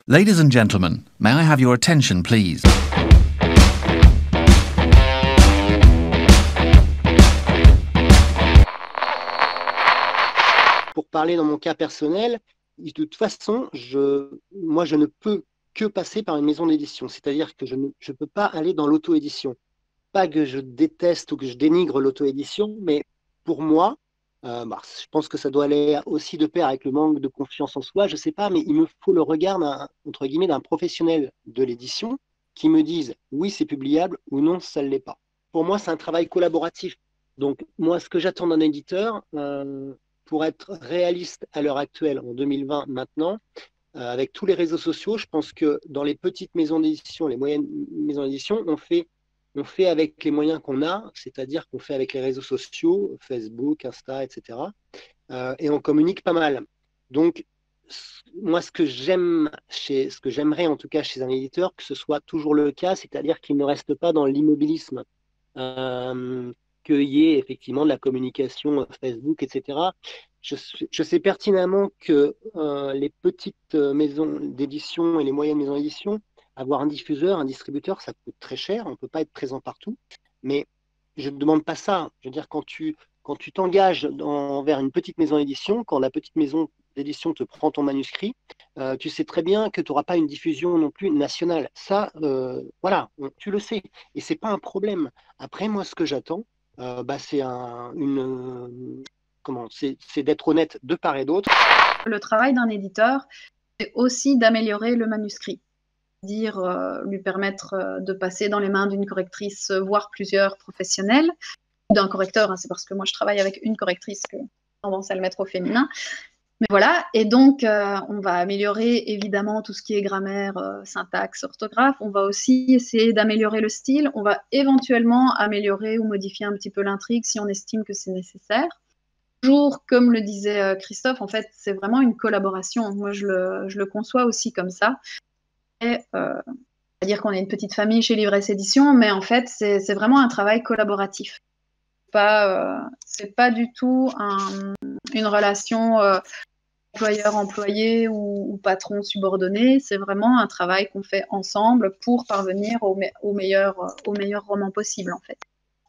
Ladies and gentlemen, may I have your attention, please? Pour parler dans mon cas personnel, de toute façon, moi, je ne peux que passer par une maison d'édition. C'est-à-dire que je ne peux pas aller dans l'auto-édition. Pas que je déteste ou que je dénigre l'auto-édition, mais pour moi, je pense que ça doit aller aussi de pair avec le manque de confiance en soi, je ne sais pas, mais il me faut le regard entre guillemets, d'un professionnel de l'édition qui me dise oui, c'est publiable ou non, ça ne l'est pas. Pour moi, c'est un travail collaboratif. Donc, moi, ce que j'attends d'un éditeur, pour être réaliste à l'heure actuelle, en 2020 maintenant, avec tous les réseaux sociaux, je pense que dans les petites maisons d'édition, les moyennes maisons d'édition, on fait avec les moyens qu'on a, c'est-à-dire qu'on fait avec les réseaux sociaux, Facebook, Insta, etc. Et on communique pas mal. Donc, moi, ce que j'aimerais en tout cas chez un éditeur, que ce soit toujours le cas, c'est-à-dire qu'il ne reste pas dans l'immobilisme, qu'il y ait effectivement de la communication Facebook, etc. Je sais pertinemment que les petites maisons d'édition et les moyennes maisons d'édition, avoir un diffuseur, un distributeur, ça coûte très cher. On ne peut pas être présent partout. Mais je ne demande pas ça. Je veux dire, quand tu t'engages vers une petite maison d'édition, quand la petite maison d'édition te prend ton manuscrit, tu sais très bien que tu n'auras pas une diffusion non plus nationale. Ça, voilà, tu le sais. Et ce n'est pas un problème. Après, moi, ce que j'attends, c'est c'est d'être honnête de part et d'autre. Le travail d'un éditeur, c'est aussi d'améliorer le manuscrit. Lui permettre de passer dans les mains d'une correctrice, voire plusieurs professionnels, d'un correcteur, hein, c'est parce que moi je travaille avec une correctrice que j'ai tendance à le mettre au féminin. Mais voilà, et donc on va améliorer évidemment tout ce qui est grammaire, syntaxe, orthographe. On va aussi essayer d'améliorer le style. On va éventuellement améliorer ou modifier un petit peu l'intrigue si on estime que c'est nécessaire. Toujours, comme le disait Christophe, en fait, c'est vraiment une collaboration. Moi, je le conçois aussi comme ça. C'est-à-dire qu'on est une petite famille chez Livresse Édition, mais en fait, c'est vraiment un travail collaboratif. C'est pas du tout une relation employeur-employé ou patron subordonné. C'est vraiment un travail qu'on fait ensemble pour parvenir au meilleur roman possible, en fait.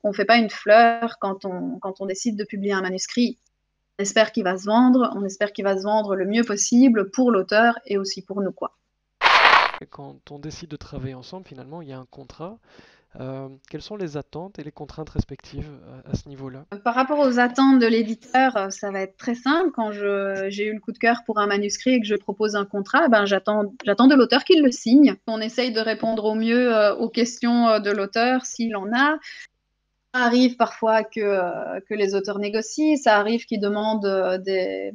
On ne fait pas une fleur quand on décide de publier un manuscrit. On espère qu'il va se vendre le mieux possible pour l'auteur et aussi pour nous, quoi. Quand on décide de travailler ensemble, finalement, il y a un contrat. Quelles sont les attentes et les contraintes respectives à ce niveau-là? Par rapport aux attentes de l'éditeur, ça va être très simple. Quand j'ai eu le coup de cœur pour un manuscrit et que je propose un contrat, j'attends de l'auteur qu'il le signe. On essaye de répondre au mieux aux questions de l'auteur s'il en a. Ça arrive parfois que les auteurs négocient, ça arrive qu'ils demandent des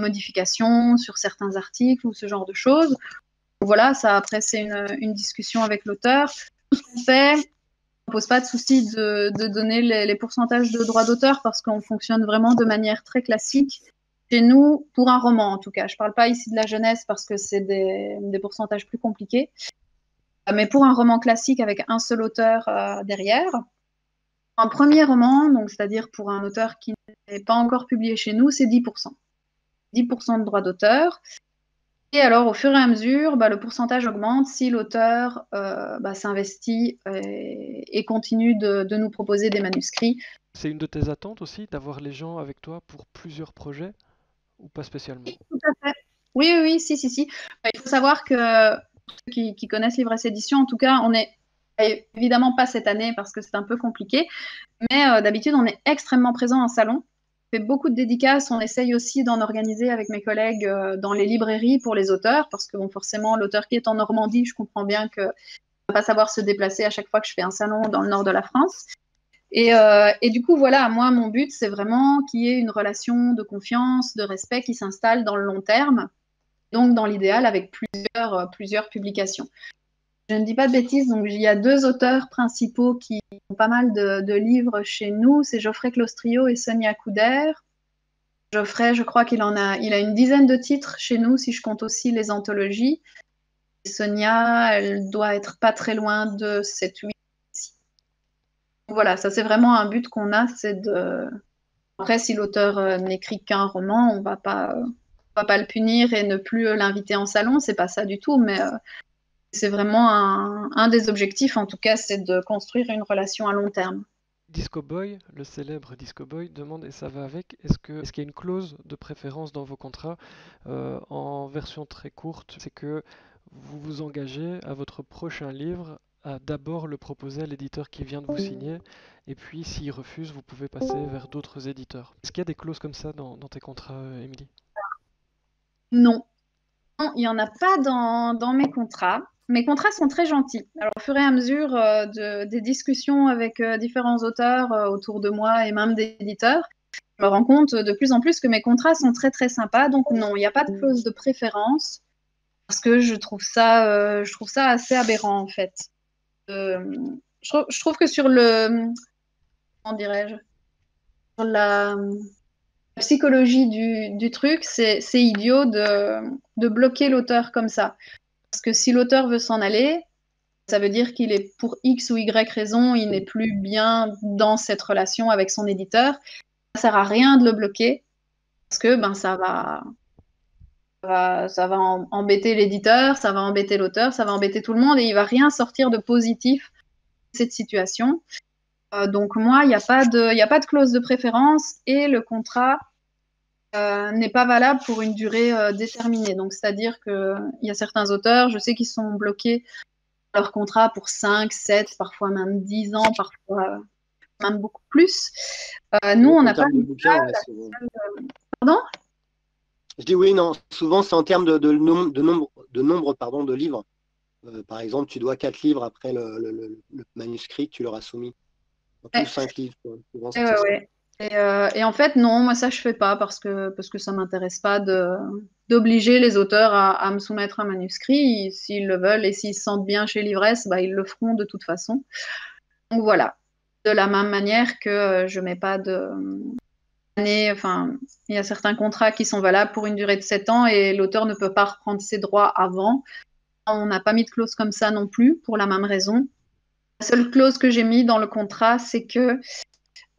modifications sur certains articles ou ce genre de choses. Voilà, ça après c'est une discussion avec l'auteur. Tout ce qu'on fait, on ne pose pas de souci de donner les pourcentages de droits d'auteur parce qu'on fonctionne vraiment de manière très classique. Chez nous, pour un roman en tout cas, je ne parle pas ici de la jeunesse parce que c'est des pourcentages plus compliqués, mais pour un roman classique avec un seul auteur derrière, un premier roman, donc c'est-à-dire pour un auteur qui n'est pas encore publié chez nous, c'est 10%. 10% de droits d'auteur. Et alors, au fur et à mesure, le pourcentage augmente si l'auteur s'investit et continue de nous proposer des manuscrits. C'est une de tes attentes aussi, d'avoir les gens avec toi pour plusieurs projets, ou pas spécialement? Tout à fait. Oui, si. Il faut savoir que ceux qui connaissent Livresse Édition, en tout cas, on est évidemment pas cette année parce que c'est un peu compliqué, mais d'habitude, on est extrêmement présent en salon. On fait beaucoup de dédicaces, on essaye aussi d'en organiser avec mes collègues dans les librairies pour les auteurs, parce que bon, forcément, l'auteur qui est en Normandie, je comprends bien qu'il ne va pas savoir se déplacer à chaque fois que je fais un salon dans le nord de la France. Et du coup, voilà, moi, mon but, c'est vraiment qu'il y ait une relation de confiance, de respect qui s'installe dans le long terme, donc dans l'idéal avec plusieurs publications. Je ne dis pas de bêtises, donc il y a 2 auteurs principaux qui ont pas mal de livres chez nous, c'est Geoffrey Clostrio et Sonia Couder. Geoffrey, je crois il a une dizaine de titres chez nous, si je compte aussi les anthologies. Et Sonia, elle doit être pas très loin de 7-8. Voilà, ça c'est vraiment un but qu'on a, c'est de... Après, si l'auteur n'écrit qu'un roman, on va pas va pas le punir et ne plus l'inviter en salon, c'est pas ça du tout, mais c'est vraiment un des objectifs, en tout cas, c'est de construire une relation à long terme. Disco Boy, le célèbre Disco Boy, demande, et ça va avec, est-ce qu'il y a une clause de préférence dans vos contrats? En version très courte, c'est que vous vous engagez à votre prochain livre à d'abord le proposer à l'éditeur qui vient de vous signer, et puis s'il refuse, vous pouvez passer vers d'autres éditeurs. Est-ce qu'il y a des clauses comme ça dans tes contrats, Émilie? Non. Non, il n'y en a pas dans mes contrats. Mes contrats sont très gentils. Alors, au fur et à mesure des discussions avec différents auteurs autour de moi et même des éditeurs, je me rends compte de plus en plus que mes contrats sont très très sympas. Donc non, il n'y a pas de clause de préférence parce que je trouve ça assez aberrant en fait. Je trouve que sur comment dirais-je, sur la psychologie du truc, c'est idiot de bloquer l'auteur comme ça. Parce que si l'auteur veut s'en aller, ça veut dire qu'il est pour X ou Y raison, il n'est plus bien dans cette relation avec son éditeur. Ça sert à rien de le bloquer parce que ça va embêter l'éditeur, ça va embêter l'auteur, ça va embêter tout le monde et il va rien sortir de positif de cette situation. Donc moi, il n'y a pas de clause de préférence et le contrat n'est pas valable pour une durée déterminée. Donc c'est-à-dire qu'il y a certains auteurs, je sais qu'ils sont bloqués leur contrat pour 5, 7, parfois même 10 ans, parfois même beaucoup plus. Nous, on n'a pas de bouquins, Pardon? Je dis oui, non. Souvent, c'est en termes de nombre pardon, de livres. Par exemple, tu dois 4 livres après le manuscrit que tu leur as soumis. Ou 5 livres. Souvent, c'est ça. Ouais. Et en fait, non, moi ça je fais pas parce que ça m'intéresse pas d'obliger les auteurs à me soumettre un manuscrit. S'ils le veulent et s'ils se sentent bien chez Livresse, bah, ils le feront de toute façon. Donc voilà. De la même manière que je mets pas enfin, il y a certains contrats qui sont valables pour une durée de 7 ans et l'auteur ne peut pas reprendre ses droits avant. On n'a pas mis de clause comme ça non plus pour la même raison. La seule clause que j'ai mis dans le contrat, c'est que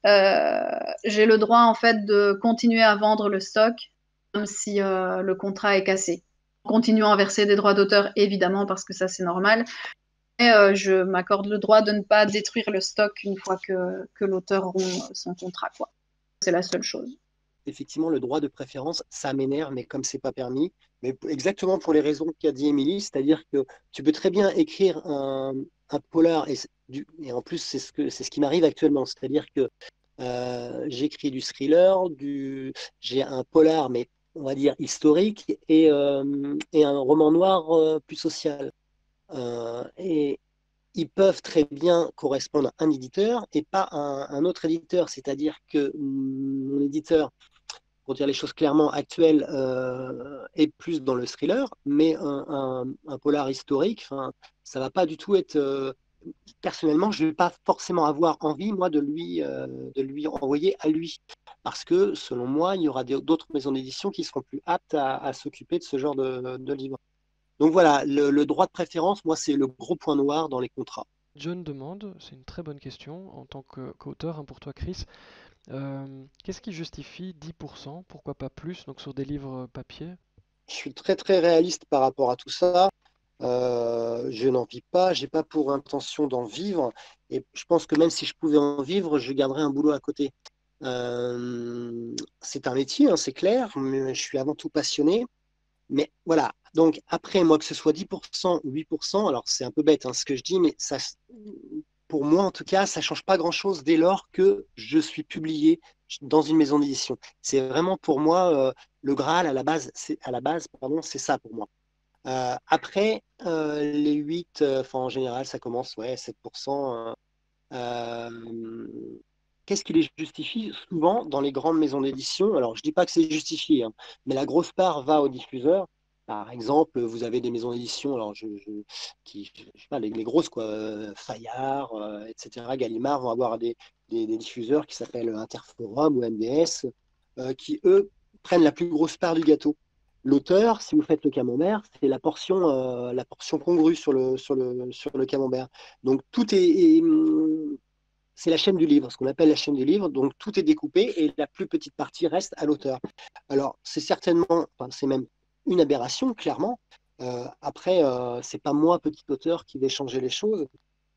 j'ai le droit en fait de continuer à vendre le stock même si le contrat est cassé. En continuant à verser des droits d'auteur, évidemment, parce que ça c'est normal. Mais je m'accorde le droit de ne pas détruire le stock une fois que l'auteur rompt son contrat, quoi. C'est la seule chose. Effectivement, le droit de préférence, ça m'énerve, mais comme c'est pas permis, mais exactement pour les raisons qu'a dit Émilie, c'est-à-dire que tu peux très bien écrire un polar, et en plus c'est ce qui m'arrive actuellement, c'est-à-dire que j'écris du thriller, j'ai un polar, mais on va dire historique, et un roman noir plus social. Et ils peuvent très bien correspondre à un éditeur et pas à un autre éditeur, c'est-à-dire que mon éditeur, pour dire les choses clairement, actuel, est plus dans le thriller, mais un polar historique, ça va pas du tout être. Personnellement, je ne vais pas forcément avoir envie, moi, de lui envoyer à lui. Parce que, selon moi, il y aura d'autres maisons d'édition qui seront plus aptes à s'occuper de ce genre de livre. Donc voilà, le droit de préférence, moi, c'est le gros point noir dans les contrats. John demande, c'est une très bonne question en tant qu'auteur, hein, pour toi Chris, qu'est-ce qui justifie 10%, pourquoi pas plus, donc sur des livres papier? Je suis très très réaliste par rapport à tout ça. Je n'en vis pas, j'ai pas pour intention d'en vivre. Et je pense que même si je pouvais en vivre, je garderais un boulot à côté. C'est un métier, hein, c'est clair, mais je suis avant tout passionné. Mais voilà, donc après, moi, que ce soit 10% ou 8%, alors c'est un peu bête, hein, ce que je dis, mais ça, pour moi en tout cas, ça change pas grand-chose dès lors que je suis publié dans une maison d'édition. C'est vraiment pour moi le Graal à la base, pardon, c'est ça pour moi. Après, les 8, en général, ça commence, ouais, 7%. Qu'est-ce qui les justifie? Souvent, dans les grandes maisons d'édition, alors je dis pas que c'est justifié, hein, mais la grosse part va aux diffuseurs. Par exemple, vous avez des maisons d'édition, alors je sais pas, les grosses, quoi, Fayard, etc., Gallimard vont avoir des diffuseurs qui s'appellent Interforum ou MDS, qui, eux, prennent la plus grosse part du gâteau. L'auteur, si vous faites le camembert, c'est la portion congrue sur le camembert. Donc tout c'est la chaîne du livre, ce qu'on appelle la chaîne du livre. Donc, tout est découpé et la plus petite partie reste à l'auteur. Alors, c'est certainement, enfin, c'est même une aberration, clairement. Après, c'est pas moi, petit auteur, qui vais changer les choses.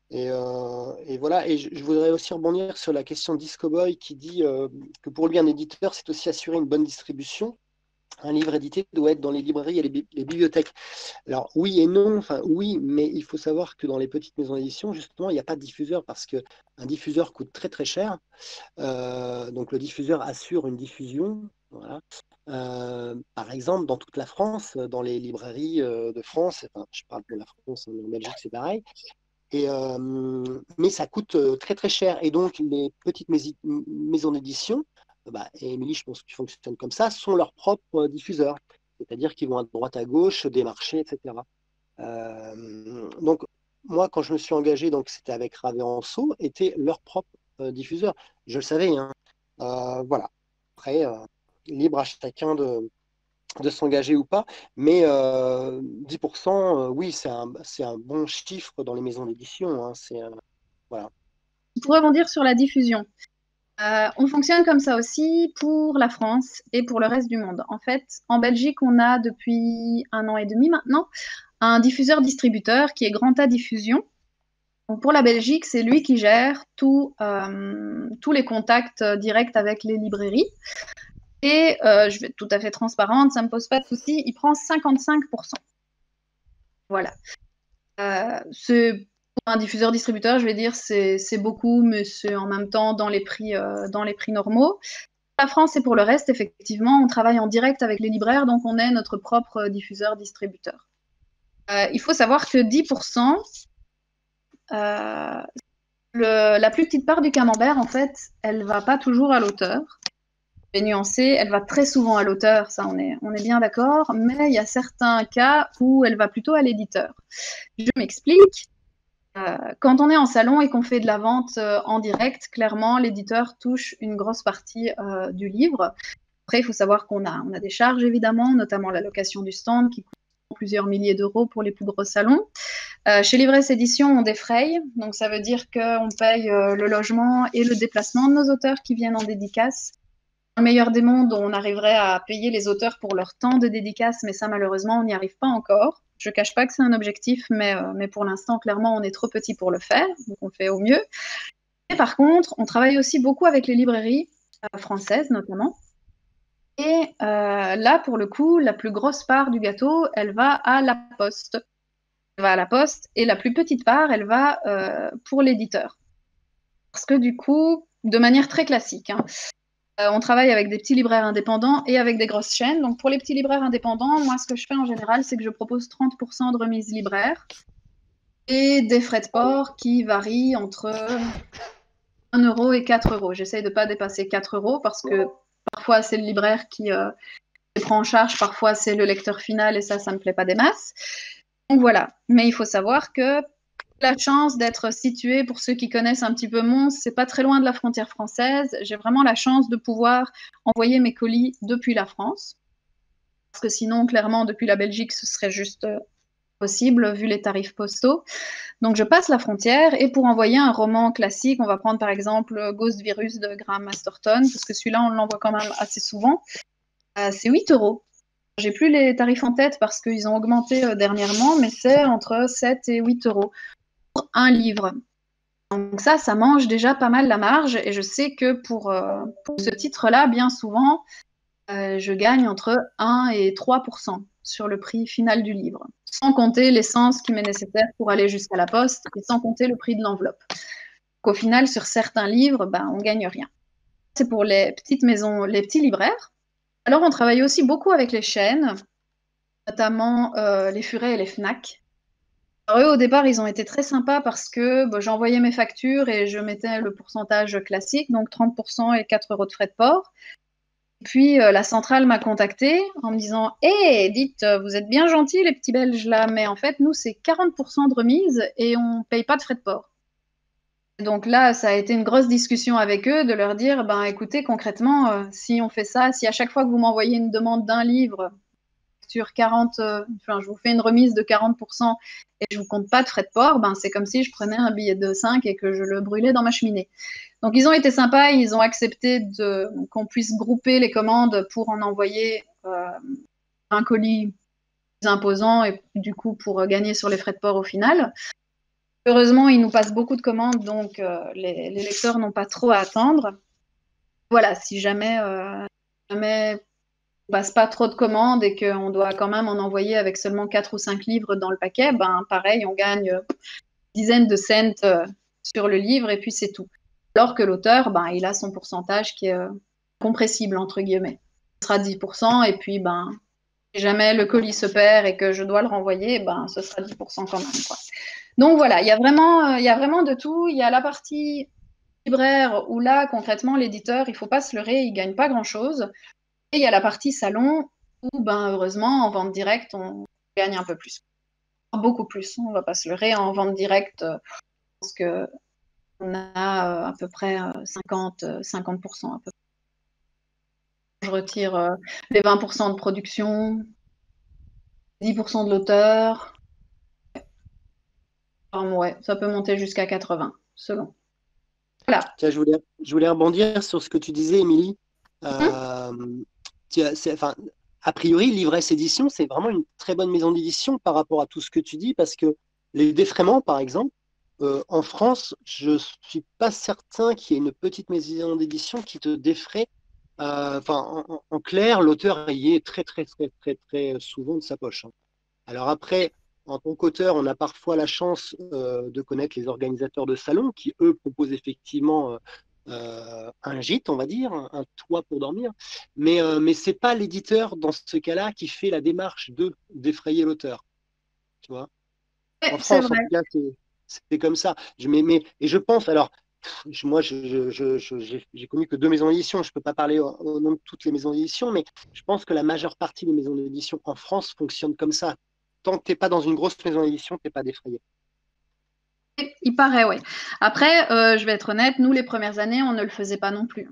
Et voilà. Et je voudrais aussi rebondir sur la question d'Iscoboy qui dit que pour lui, un éditeur, c'est aussi assurer une bonne distribution. Un livre édité doit être dans les librairies et les bibliothèques. Alors oui et non, enfin oui, mais il faut savoir que dans les petites maisons d'édition, justement, il n'y a pas de diffuseur parce qu'un diffuseur coûte très très cher. Donc le diffuseur assure une diffusion. Voilà. Par exemple, dans toute la France, dans les librairies de France, enfin, je parle de la France, mais en Belgique c'est pareil, mais ça coûte très très cher. Et donc les petites maisons d'édition, et Émilie, je pense qu'ils fonctionnent comme ça, sont leurs propres diffuseurs. C'est-à-dire qu'ils vont à droite à gauche, des marchés, etc. Donc moi, quand je me suis engagé, donc c'était avec Raveranceau, étaient leurs propres diffuseurs. Je le savais, hein. Voilà. Après, libre à chacun de s'engager ou pas, mais 10%, oui, c'est un bon chiffre dans les maisons d'édition, hein. Voilà. Pour rebondir sur la diffusion, on fonctionne comme ça aussi pour la France et pour le reste du monde. En fait, en Belgique, on a depuis 1 an et demi maintenant un diffuseur-distributeur qui est Grand A Diffusion. Donc pour la Belgique, c'est lui qui gère tous les contacts directs avec les librairies. Et je vais être tout à fait transparente, ça ne me pose pas de souci, il prend 55%. Voilà. Pour un diffuseur-distributeur, je vais dire, c'est beaucoup, mais c'est en même temps dans les prix normaux. La France et pour le reste, effectivement, on travaille en direct avec les libraires, donc on est notre propre diffuseur-distributeur. Il faut savoir que 10%, la plus petite part du camembert, en fait, elle ne va pas toujours à l'auteur. Elle est nuancée, elle va très souvent à l'auteur, ça on est bien d'accord, mais il y a certains cas où elle va plutôt à l'éditeur. Je m'explique. Quand on est en salon et qu'on fait de la vente en direct, clairement, l'éditeur touche une grosse partie du livre. Après, il faut savoir qu'on a des charges, évidemment, notamment la location du stand qui coûte plusieurs milliers d'euros pour les plus gros salons. Chez Livresse Édition, on défraye, donc ça veut dire qu'on paye le logement et le déplacement de nos auteurs qui viennent en dédicace. Dans le meilleur des mondes, on arriverait à payer les auteurs pour leur temps de dédicace, mais ça, malheureusement, on n'y arrive pas encore. Je ne cache pas que c'est un objectif, mais pour l'instant, clairement, on est trop petit pour le faire, donc on fait au mieux. Et par contre, on travaille aussi beaucoup avec les librairies françaises, notamment. Et là, pour le coup, la plus grosse part du gâteau, elle va à la Poste. Elle va à la Poste, et la plus petite part, elle va pour l'éditeur. Parce que du coup, de manière très classique, hein, on travaille avec des petits libraires indépendants et avec des grosses chaînes. Donc, pour les petits libraires indépendants, moi, ce que je fais en général, c'est que je propose 30% de remise libraire et des frais de port qui varient entre 1 euro et 4 euros. J'essaye de ne pas dépasser 4 euros parce que parfois, c'est le libraire qui les prend en charge, parfois, c'est le lecteur final et ça ne me plaît pas des masses. Donc, voilà. Mais il faut savoir que la chance d'être située, pour ceux qui connaissent un petit peu Mons, c'est pas très loin de la frontière française. J'ai vraiment la chance de pouvoir envoyer mes colis depuis la France. Parce que sinon, clairement, depuis la Belgique, ce serait juste possible vu les tarifs postaux. Donc, je passe la frontière et pour envoyer un roman classique, on va prendre par exemple Ghost Virus de Graham Masterton, parce que celui-là, on l'envoie quand même assez souvent. C'est 8 euros. J'ai plus les tarifs en tête parce qu'ils ont augmenté dernièrement, mais c'est entre 7 et 8 euros. Un livre. Donc ça mange déjà pas mal la marge et je sais que pour ce titre-là, bien souvent, je gagne entre 1 et 3% sur le prix final du livre, sans compter l'essence qui m'est nécessaire pour aller jusqu'à la poste et sans compter le prix de l'enveloppe. Donc, au final, sur certains livres, on ne gagne rien. C'est pour les petites maisons, les petits libraires. Alors, on travaille aussi beaucoup avec les chaînes, notamment les Furets et les Fnac. Alors, eux, au départ, ils ont été très sympas parce que j'envoyais mes factures et je mettais le pourcentage classique, donc 30% et 4 euros de frais de port. Et puis, la centrale m'a contactée en me disant « Hé, dites, vous êtes bien gentils, les petits Belges, là, mais en fait, nous, c'est 40% de remise et on ne paye pas de frais de port. » Donc là, ça a été une grosse discussion avec eux de leur dire « Écoutez, concrètement, si on fait ça, si à chaque fois que vous m'envoyez une demande d'un livre, facture 40, je vous fais une remise de 40% et je vous compte pas de frais de port, ben c'est comme si je prenais un billet de 5 et que je le brûlais dans ma cheminée. Donc ils ont été sympas, ils ont accepté qu'on puisse grouper les commandes pour en envoyer un colis plus imposant et du coup pour gagner sur les frais de port au final. Heureusement, ils nous passent beaucoup de commandes, donc les lecteurs n'ont pas trop à attendre. Voilà, si jamais on passe pas trop de commandes et qu'on doit quand même en envoyer avec seulement 4 ou 5 livres dans le paquet, ben pareil, on gagne dizaines de cents sur le livre et puis c'est tout. Alors que l'auteur, ben, il a son pourcentage qui est compressible, entre guillemets. Ce sera 10% et puis ben, si jamais le colis se perd et que je dois le renvoyer, ben, ce sera 10% quand même, quoi. Donc voilà, il y a vraiment de tout. Il y a la partie libraire où là, concrètement, l'éditeur, il ne faut pas se leurrer, il ne gagne pas grand-chose. Et il y a la partie salon où, ben, heureusement, en vente directe, on gagne un peu plus. Beaucoup plus, on ne va pas se leurrer. En vente directe, je pense qu'on a à peu près 50% à peu près. Je retire les 20% de production, 10% de l'auteur. Ouais, ça peut monter jusqu'à 80, selon. Voilà. Tiens, je voulais rebondir sur ce que tu disais, Émilie. A priori, Livresse Édition, c'est vraiment une très bonne maison d'édition par rapport à tout ce que tu dis, parce que les défraiements, par exemple, en France, je ne suis pas certain qu'il y ait une petite maison d'édition qui te défraie. En clair, l'auteur y est très, très, très, très, très souvent de sa poche. Alors après, en tant qu'auteur, on a parfois la chance de connaître les organisateurs de salons qui, eux, proposent effectivement un gîte, on va dire, un toit pour dormir. Mais ce n'est pas l'éditeur, dans ce cas-là, qui fait la démarche de défrayer l'auteur. Tu vois ? En France, en tout cas, c'est comme ça. Et je pense, alors, moi, j'ai connu que 2 maisons d'édition. Je ne peux pas parler au nom de toutes les maisons d'édition, mais je pense que la majeure partie des maisons d'édition en France fonctionnent comme ça. Tant que tu n'es pas dans une grosse maison d'édition, tu n'es pas défrayé. Il paraît, oui. Après, je vais être honnête, nous, les premières années, on ne le faisait pas non plus.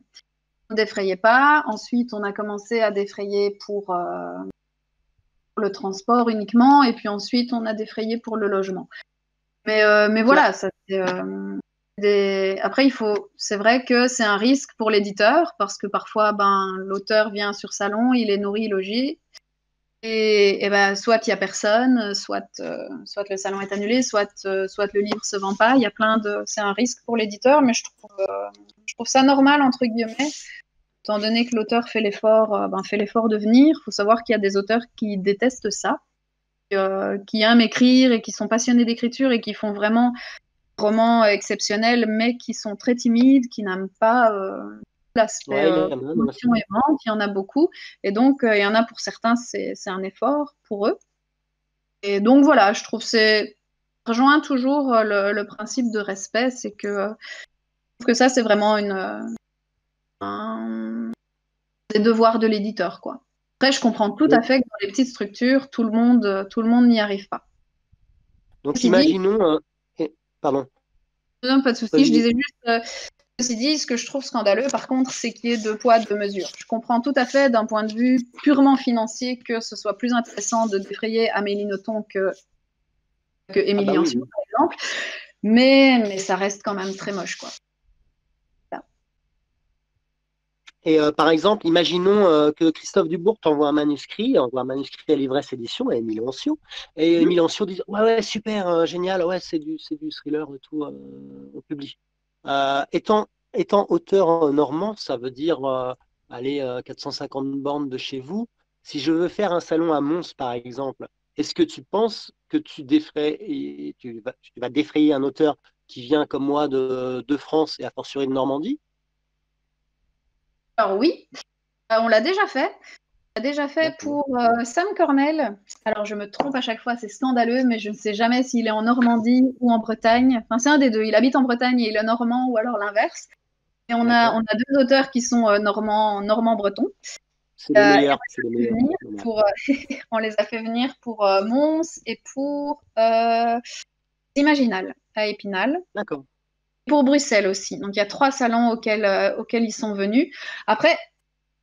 On ne défrayait pas. Ensuite, on a commencé à défrayer pour le transport uniquement. Et puis ensuite, on a défrayé pour le logement. Mais voilà, ça c'est... Après, c'est vrai que c'est un risque pour l'éditeur parce que parfois, ben, l'auteur vient sur salon, il est nourri, logé. Et ben, soit il n'y a personne, soit le salon est annulé, soit le livre ne se vend pas. Il y a c'est un risque pour l'éditeur, mais je trouve ça normal, entre guillemets, étant donné que l'auteur fait l'effort de venir. Il faut savoir qu'il y a des auteurs qui détestent ça, qui aiment écrire et qui sont passionnés d'écriture et qui font vraiment des romans exceptionnels, mais qui sont très timides, qui n'aiment pas l'aspect promotion et vente. Il y en a beaucoup. Et donc, il y en a pour certains, c'est un effort pour eux. Et donc, voilà, je trouve rejoint toujours le principe de respect, c'est que je trouve que ça, c'est vraiment des devoirs de l'éditeur, quoi. Après, je comprends tout à fait que dans les petites structures, tout le monde n'y arrive pas. Donc, imaginons... pardon. Non, pas de souci. Je disais juste... Ceci dit, ce que je trouve scandaleux, par contre, c'est qu'il y ait 2 poids, 2 mesures. Je comprends tout à fait, d'un point de vue purement financier, que ce soit plus intéressant de défrayer Amélie Nothomb que Émilie Anciot, par exemple. Mais ça reste quand même très moche, quoi. Voilà. Et par exemple, imaginons que Christophe Dubourg t'envoie un manuscrit à Livresse Édition, à Émilie Anciot, et Émilie Anciot dit ouais, super, génial, ouais, c'est du thriller et tout, on publie. Étant auteur normand, ça veut dire aller 450 bornes de chez vous. Si je veux faire un salon à Mons, par exemple, est-ce que tu penses que tu vas défrayer un auteur qui vient comme moi de France et a fortiori de Normandie? Alors oui, on l'a déjà fait. On l'a déjà fait pour Sam Cornell. Alors je me trompe à chaque fois, c'est scandaleux, mais je ne sais jamais s'il est en Normandie ou en Bretagne. Enfin, c'est un des deux. Il habite en Bretagne et il est normand, ou alors l'inverse. Et on a 2 auteurs qui sont normands-bretons. C'est les meilleurs. On les a fait venir pour Mons et pour Imaginal à Épinal. D'accord. Pour Bruxelles aussi. Donc il y a 3 salons auxquels ils sont venus. Après,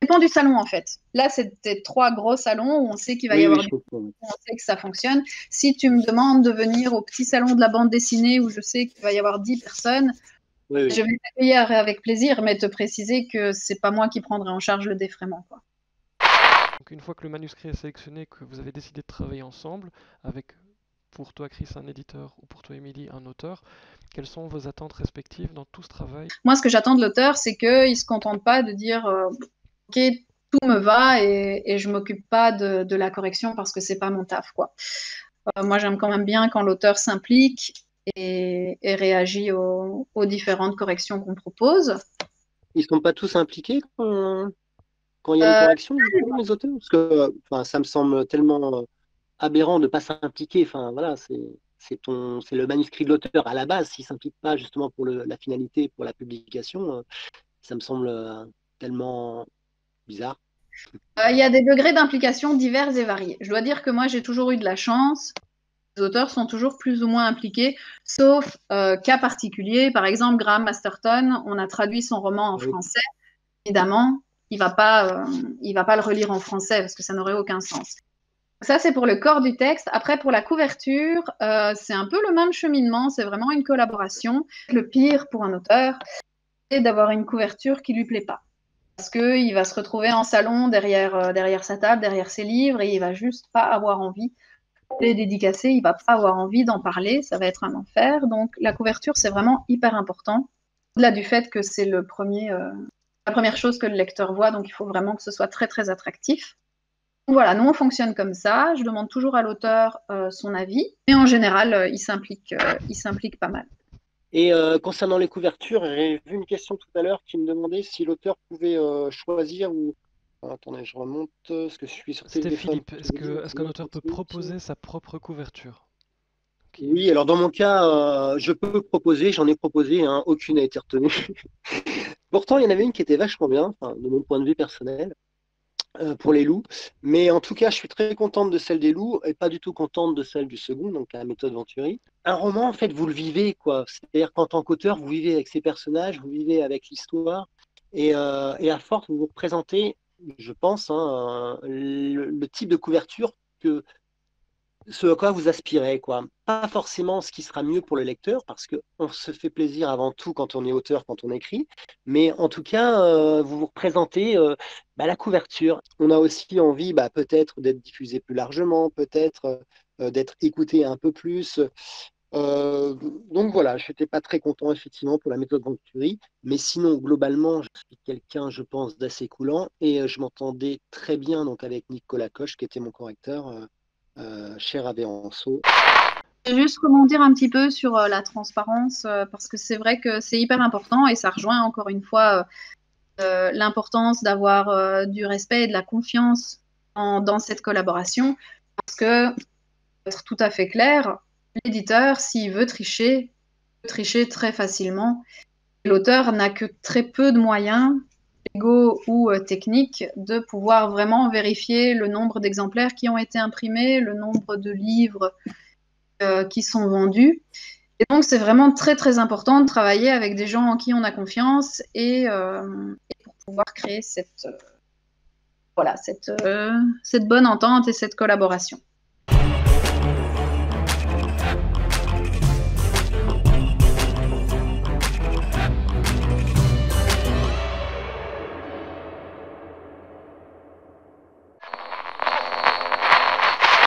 dépend du salon en fait. Là, c'était 3 gros salons où on sait qu'il va y Oui, avoir je comprends. on sait que ça fonctionne. Si tu me demandes de venir au petit salon de la bande dessinée où je sais qu'il va y avoir 10 personnes, Oui, oui. je vais t'accueillir avec plaisir, mais te préciser que c'est pas moi qui prendrai en charge le défraiement, quoi. Donc une fois que le manuscrit est sélectionné, que vous avez décidé de travailler ensemble, avec pour toi Chris un éditeur ou pour toi Émilie un auteur, quelles sont vos attentes respectives dans tout ce travail? Moi, ce que j'attends de l'auteur, c'est qu'il ne se contente pas de dire ok, tout me va et je m'occupe pas de la correction parce que c'est pas mon taf, quoi. Moi, j'aime quand même bien quand l'auteur s'implique et réagit aux différentes corrections qu'on propose. Ils sont pas tous impliqués quand il y a une Euh, correction, justement, les auteurs? Parce que enfin, ça me semble tellement aberrant de ne pas s'impliquer. Enfin, voilà, c'est le manuscrit de l'auteur à la base. S'il ne s'implique pas justement pour la finalité, pour la publication, ça me semble tellement bizarre. Il y a des degrés d'implication divers et variés. Je dois dire que moi, j'ai toujours eu de la chance. Les auteurs sont toujours plus ou moins impliqués, sauf cas particulier. Par exemple, Graham Masterton, on a traduit son roman en Oui. français. Évidemment, il va pas le relire en français parce que ça n'aurait aucun sens. Ça, c'est pour le corps du texte. Après, pour la couverture, c'est un peu le même cheminement. C'est vraiment une collaboration. Le pire pour un auteur, c'est d'avoir une couverture qui lui plaît pas. Parce qu'il va se retrouver en salon derrière sa table, derrière ses livres, et il va juste pas avoir envie de les dédicacer, il va pas avoir envie d'en parler, ça va être un enfer. Donc la couverture, c'est vraiment hyper important. Au-delà du fait que c'est la première chose que le lecteur voit, donc il faut vraiment que ce soit très très attractif. Donc, voilà, nous on fonctionne comme ça. Je demande toujours à l'auteur son avis, mais en général, il s'implique pas mal. Et concernant les couvertures, j'ai vu une question tout à l'heure qui me demandait si l'auteur pouvait choisir ou. Ah, attendez, je remonte parce que je suis sur C'était téléphone. Philippe, est-ce qu'un auteur peut proposer sa propre couverture? Oui, alors dans mon cas, je peux proposer, j'en ai proposé, hein, aucune n'a été retenue. Pourtant, il y en avait une qui était vachement bien, enfin, de mon point de vue personnel, pour les loups. Mais en tout cas, je suis très contente de celle des loups et pas du tout contente de celle du second, donc la méthode Venturi. Un roman, en fait, vous le vivez, quoi. C'est-à-dire qu'en tant qu'auteur, vous vivez avec ces personnages, vous vivez avec l'histoire, et à force, vous vous représentez, je pense, hein, le type de couverture que ce à quoi vous aspirez, quoi. Pas forcément ce qui sera mieux pour le lecteur, parce qu'on se fait plaisir avant tout quand on est auteur, quand on écrit, mais en tout cas, vous vous représentez la couverture. On a aussi envie peut-être d'être diffusé plus largement, peut-être d'être écouté un peu plus. Euh, donc voilà, je n'étais pas très content effectivement pour la méthode Venturi, mais sinon, globalement, je suis quelqu'un, je pense, d'assez coulant, et je m'entendais très bien donc avec Nicolas Coche, qui était mon correcteur. Cher Avéranceau. Je vais juste rebondir un petit peu sur la transparence, parce que c'est vrai que c'est hyper important et ça rejoint encore une fois l'importance d'avoir du respect et de la confiance dans cette collaboration. Parce que, pour être tout à fait clair, l'éditeur, s'il veut tricher, peut tricher très facilement. L'auteur n'a que très peu de moyens, légaux ou techniques, de pouvoir vraiment vérifier le nombre d'exemplaires qui ont été imprimés, le nombre de livres qui sont vendus. Et donc, c'est vraiment très, très important de travailler avec des gens en qui on a confiance et pour pouvoir créer cette bonne entente et cette collaboration.